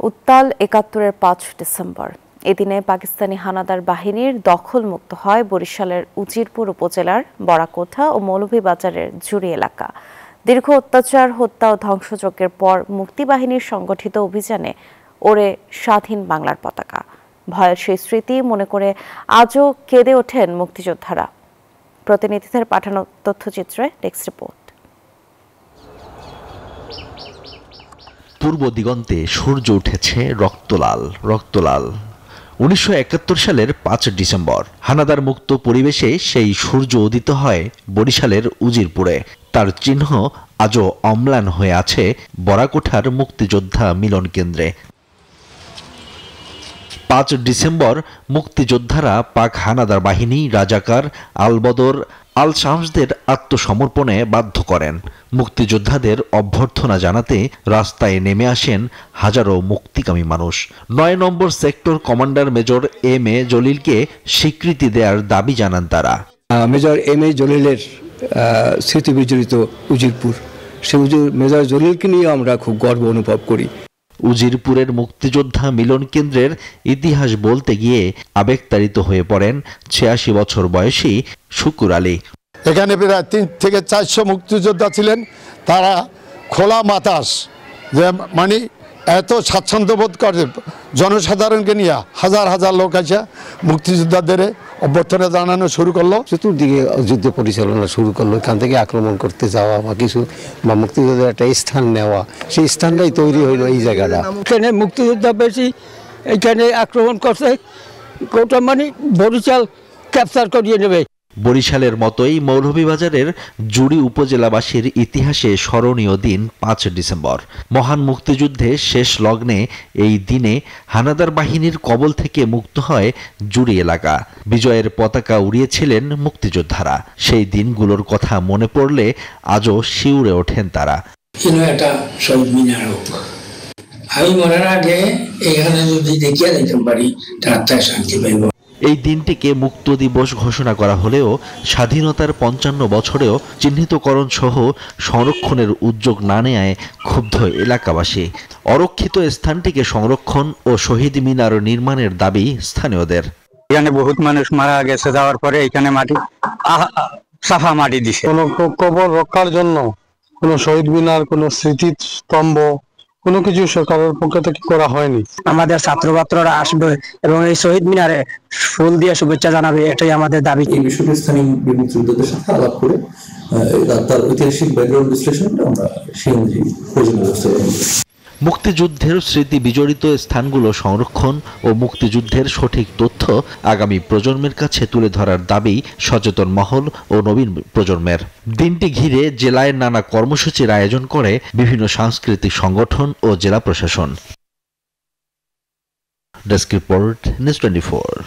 উত্তাল ৭১-এর ৫ ডিসেম্বর। এদিনে পাকিস্তানি হানাদার বাহিনীর দখলমুক্ত হয় বরিশালের উজিরপুর উপজেলার বড়াকোঠা ও মৌলভীবাজারের জুড়ি এলাকা। দীর্ঘ অত্যাচার, হত্যা ও ধ্বংসযজ্ঞের পর মুক্তিবাহিনীর সংগঠিত অভিযানে ওড়ে স্বাধীন বাংলার পতাকা। ভয়ের সেই স্মৃতি মনে করে আজও কেঁদে ওঠেন মুক্তিযোদ্ধারা। প্রতিনিধিদের পাঠানো তথ্যচিত্রে ডেস্ক রিপোর্ট। পূর্ব দিগন্তে সূর্য উঠেছে রক্তলাল রক্তলাল। ১৯৭১ সালের ৫ ডিসেম্বর হানাদার মুক্ত পরিবেশে সেই সূর্য উদিত হয় বরিশালের উজিরপুরে। তার চিহ্ন আজও অম্লান হয়ে আছে বড়াকোঠার মুক্তিযোদ্ধা মিলন কেন্দ্রে। ৫ ডিসেম্বর মুক্তিযোদ্ধারা পাক হানাদার বাহিনী, রাজাকার, আলবদর, আল শামসদের আত্মসমর্পণে বাধ্য করেন। মুক্তিযোদ্ধাদের অভ্যর্থনা জানাতে রাস্তায় নেমে আসেন হাজারো মুক্তিকামী মানুষ। ৯ নম্বর sector commander major M A জলিলকে স্বীকৃতি দেওয়ার দাবি জানান তারা। মেজর এম এ জলিলের স্মৃতি বিজড়িত উজিরপুর, সেই মেজর জলিলকে নিয়ে আমরা খুব গর্ব অনুভব করি। উজিরপুরের মুক্তিযোদ্ধা মিলন কেন্দ্রের ইতিহাস বলতে গিয়ে আবেগতাড়িত হয়ে পড়েন ৮৬ বছর বয়সী শুকুর আলী। এখানে প্রায় ৩ থেকে ৪০০ মুক্তিযোদ্ধা ছিলেন। তারা খোলা বাতাস, যে মানে এত স্বাচ্ছন্দ্য বোধ করে জনসাধারণকে নিয়ে হাজার হাজার লোক আছে মুক্তিযোদ্ধাদের অভ্যর্থনা জানানো শুরু করলো। চতুর্দিকে যুদ্ধ পরিচালনা শুরু করলো। এখান থেকে আক্রমণ করতে যাওয়া বা কিছু বা মুক্তিযোদ্ধার একটা স্থান নেওয়া, সেই স্থানটাই তৈরি হইলো এই জায়গাটা। এখানে মুক্তিযোদ্ধা বেশি, এখানে আক্রমণ করছে, গোটা মানে বরিশাল ক্যাপচার করিয়ে নেবে। বরিশালের মতোই মৌলভীবাজারের জুড়ি উপজেলাবাসীর ইতিহাসে স্মরণীয় দিন ৫ ডিসেম্বর। মহান মুক্তিযুদ্ধে শেষ লগ্নে এই দিনে হানাদার বাহিনীর কবল থেকে মুক্ত হয় জুড়ি এলাকা। বিজয়ের পতাকা উড়িয়েছিলেন মুক্তিযোদ্ধারা। সেই দিনগুলোর কথা মনে পড়লে আজও শিউরে ওঠেন তারা। একটা শহীদ মিনার হোক, আমি মরার আগে এখানে যদি দেখিয়ে দিতে পারি তার শান্তি পাইব। এই দিনটিকে মুক্ত দিবস ঘোষণা করা হলেও স্বাধীনতার ৫৫ বছরেও চিহ্নিতকরণ সহ সংরক্ষণের উদ্যোগ না নেয় ক্ষুব্ধ এলাকাবাসী। অরক্ষিত স্থানটিকে সংরক্ষণ ও শহীদ মিনার নির্মাণের দাবি স্থানীয়দের। এখানে বহুত মানুষ মারা গেছে, যাওয়ার পরে এখানে মাটি সাফা মাটি দিছে। কোনো কবর রক্ষার জন্য কোনো শহীদ মিনার, কোনো স্মৃতিস্তম্ভ, কোনো কিছু সরকারের পক্ষ থেকে করা হয়নি। আমাদের ছাত্রছাত্রীরা আসবে এবং এই শহীদ মিনারে ফুল দিয়ে শুভেচ্ছা জানাবে, এটাই আমাদের দাবি। এই বিষয়টি স্থানীয় মুক্তিযোদ্ধাদের সাথে আলাপ করে তার ঐতিহাসিক ব্যাকগ্রাউন্ড বিশ্লেষণটা আমরা সেই অনুযায়ী প্রয়োজনীয় ব্যবস্থা গ্রহণ করি। মুক্তিযুদ্ধের স্মৃতি বিজড়িত স্থানগুলো সংরক্ষণ ও মুক্তিযুদ্ধের সঠিক তথ্য আগামী প্রজন্মের কাছে তুলে ধরার দাবি সচেতন মহল ও নবীন প্রজন্মের। দিনটি ঘিরে জেলায় নানা কর্মসূচির আয়োজন করে বিভিন্ন সাংস্কৃতিক সংগঠন ও জেলা প্রশাসন। Desk report, news 24।